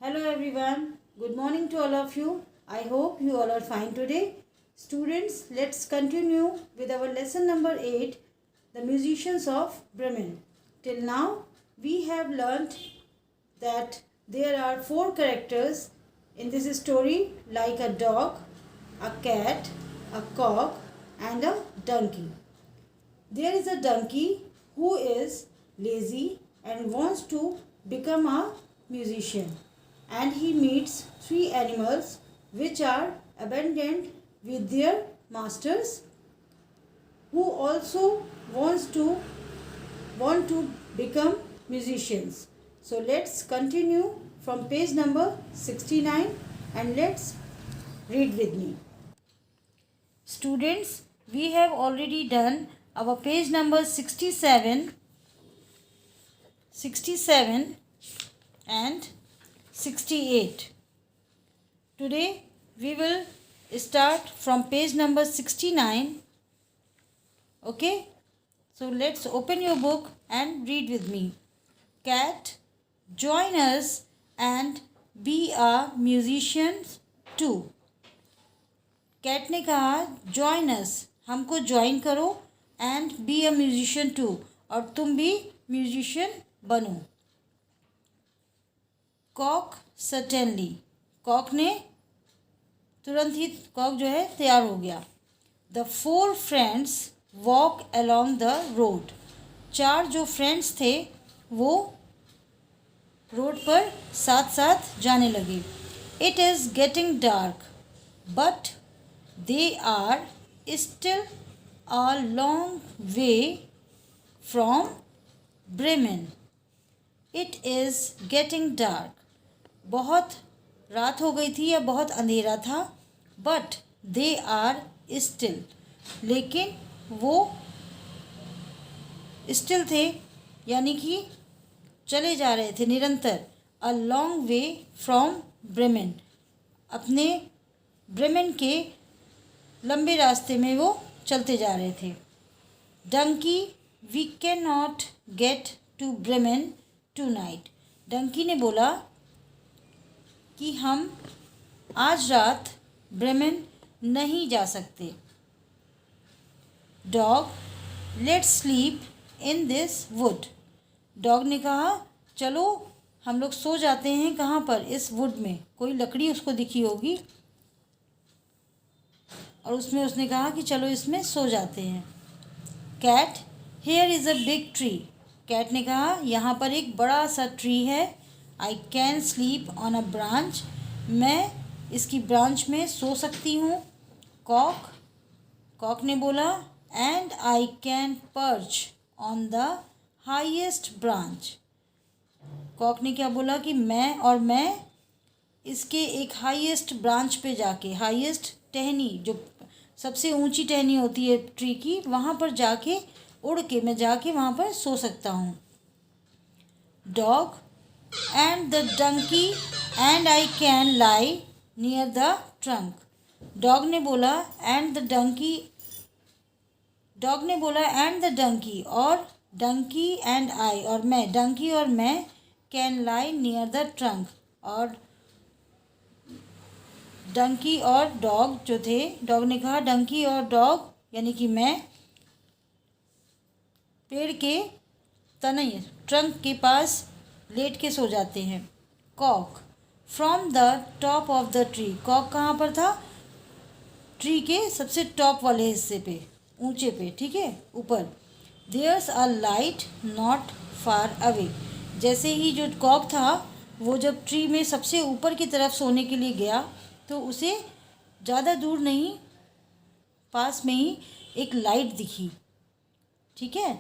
Hello everyone. Good morning to all of you. I hope you all are fine today. Students, let's continue with our lesson number 8, The Musicians of Bremen. Till now, we have learnt that there are 4 characters in this story, like a dog, a cat, a cock and a donkey. There is a donkey who is lazy and wants to become a musician, and he meets 3 animals which are abandoned with their masters, who also want to become musicians. So let's continue from page number 69 and let's read with me. Students, we have already done our page number 67 and 68. Today we will start from page number 69. Okay, so let's open your book and read with me. Cat, join us and be a musician too. Cat ने कहा join us, हमको join करो, and be a musician too, और तुम भी musician बनो. Kock certainly, Kock ने तुरंत ही, कॉक जो है तैयार हो गया. The 4 friends walk along the road, 4 जो फ्रेंड्स थे वो रोड पर साथ साथ जाने लगे. It is getting dark but they are still a long way from Bremen. It is getting dark. बहुत रात हो गई थी या बहुत अंधेरा था. But they are still, लेकिन वो still थे, यानी कि चले जा रहे थे निरंतर. A long way from Bremen, अपने ब्रेमेन के लंबे रास्ते में वो चलते जा रहे थे. Donkey, we can not get to Bremen tonight. Donkey ने बोला कि हम आज रात ब्रेमेन नहीं जा सकते. Dog, let's sleep in this would. Dog ने कहा चलो हम लोग सो जाते हैं. कहाँ पर? इस वुड में. कोई लकड़ी उसको दिखी होगी और उसमें उसने कहा कि चलो इसमें सो जाते हैं. Cat, here is a big tree. Cat ने कहा यहाँ पर एक बड़ा सा ट्री है. I can sleep on a branch, मैं इसकी ब्रांच में सो सकती हूँ. कॉक, कॉक ने बोला and I can perch on the highest branch. Cock ने क्या बोला कि मैं इसके एक हाईएस्ट ब्रांच पे जाके, हाईएस्ट टहनी, जो सबसे ऊंची टहनी होती है ट्री की, वहाँ पर जाके उड़ के मैं जाके वहाँ पर सो सकता हूँ. Dog, and the donkey and I can lie near the trunk. Dog ने बोला एंड द डंकी, डॉग ने बोला एंड द डंकी, और डंकी एंड आई, और मैं, डंकी और मैं, can lie near the trunk, और डंकी और डॉग जो थे, डॉग ने कहा डंकी और डॉग यानी कि मैं पेड़ के तने, ट्रंक के पास लेट के सो जाते हैं. Cock, from the top of the tree. Cock कहाँ पर था? ट्री के सबसे टॉप वाले हिस्से पे, ऊंचे पे, ठीक है, ऊपर. There's a light not far away. जैसे ही जो कॉक था वो जब ट्री में सबसे ऊपर की तरफ सोने के लिए गया तो उसे ज़्यादा दूर नहीं, पास में ही एक लाइट दिखी. ठीक है.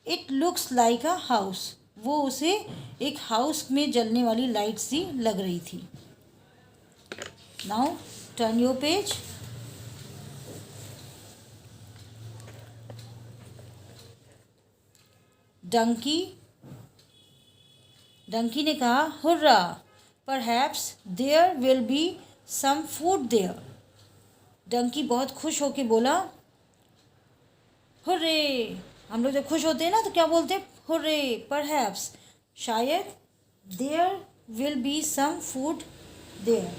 It looks like a house. वो उसे एक हाउस में जलने वाली लाइट सी लग रही थी. Now turn your page. Donkey, donkey ने कहा hurrah, perhaps there will be some food there. Donkey बहुत खुश होके बोला हुर्रे. हम लोग जब खुश होते हैं ना तो क्या बोलते हैं? हुर्रे. परहैप्स, शायद. There will be some food there,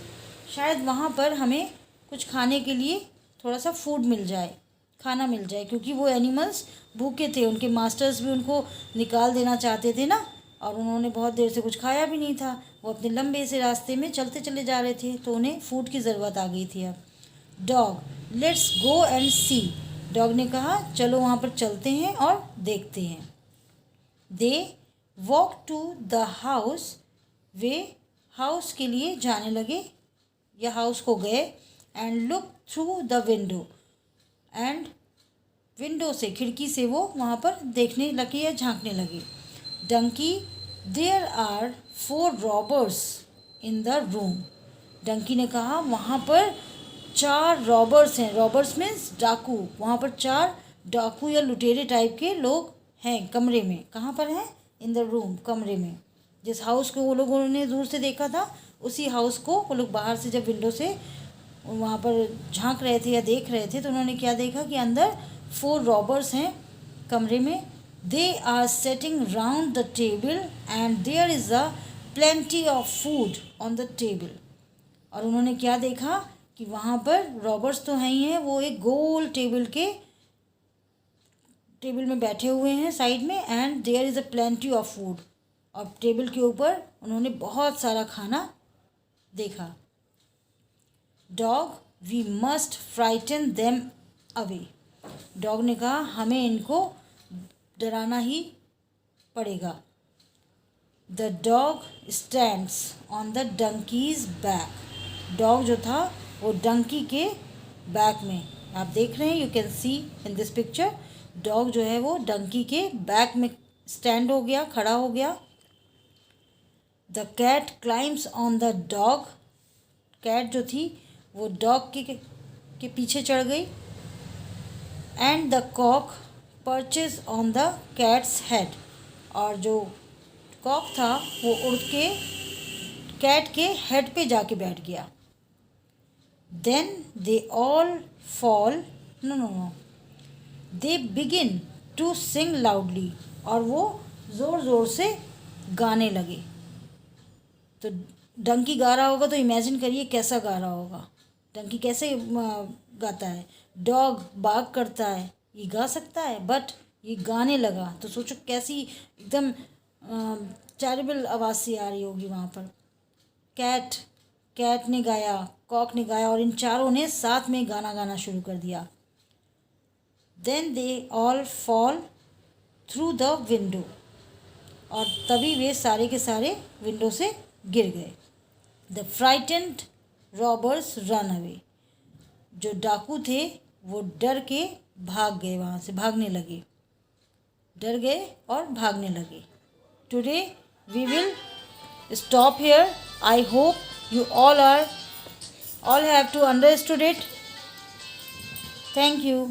शायद वहाँ पर हमें कुछ खाने के लिए थोड़ा सा फूड मिल जाए, खाना मिल जाए, क्योंकि वो एनिमल्स भूखे थे, उनके मास्टर्स भी उनको निकाल देना चाहते थे ना, और उन्होंने बहुत देर से कुछ खाया भी नहीं था, वो अपने लंबे से रास्ते में चलते चले जा रहे थे, तो उन्हें फूड की ज़रूरत आ गई थी अब। Dog, let's go and see, dog ने कहा चलो वहाँ पर चलते हैं और देखते हैं। They walk to the house, वे हाउस के लिए जाने लगे या हाउस को गए। And look through the window, and window से, खिड़की से वो वहाँ पर देखने लगे या झांकने लगे। Donkey, there are 4 robbers in the room, donkey ने कहा वहाँ पर 4 रॉबर्स हैं, रॉबर्स मीन्स डाकू, वहाँ पर 4 डाकू या लुटेरे टाइप के लोग हैं कमरे में। कहाँ पर हैं? इन द रूम, कमरे में। जिस हाउस को वो लोगों ने दूर से देखा था, उसी हाउस को वो लोग बाहर से जब विंडो से वहाँ पर झांक रहे थे या देख रहे थे, तो उन्होंने क्या देखा कि अंदर 4 रॉबर्स हैं कमरे में। They are sitting round the table and there is a plenty of food on the table, और उन्होंने क्या देखा कि वहाँ पर रॉबर्स तो हैं ही हैं, वो एक गोल टेबल में बैठे हुए हैं साइड में, and there is a plenty of food, और टेबल के ऊपर उन्होंने बहुत सारा खाना देखा। Dog, we must frighten them away, dog ने कहा हमें इनको डराना ही पड़ेगा। The dog stands on the donkey's back, dog जो था वो डंकी के बैक में, आप देख रहे हैं, you can see in this picture, dog जो है वो डंकी के बैक में स्टैंड हो गया, खड़ा हो गया। The cat climbs on the dog, cat जो थी वो डॉग के पीछे चढ़ गई। And the cock perches on the cat's head, और जो कॉक था वो उड़ के कैट के हेड पे जाके बैठ गया। Then they all fall, no, they begin to sing loudly, और वो ज़ोर ज़ोर से गाने लगे। तो डंकी गा रहा होगा तो इमेजिन करिए कैसा गा रहा होगा। डंकी कैसे गाता है? डॉग बाग करता है, ये गा सकता है, बट ये गाने लगा, तो सोचो कैसी एकदम टेरिबल आवाज़ सी आ रही होगी वहाँ पर। कैट ने गाया, कॉक ने गाया, और इन चारों ने साथ में गाना गाना शुरू कर दिया। Then they all fall through the window, और तभी वे सारे के सारे विंडो से गिर गए। The frightened robbers run away, जो डाकू थे वो डर के भाग गए, वहाँ से भागने लगे, डर गए और भागने लगे। Today we will stop here. I hope you all have to understood it. Thank you.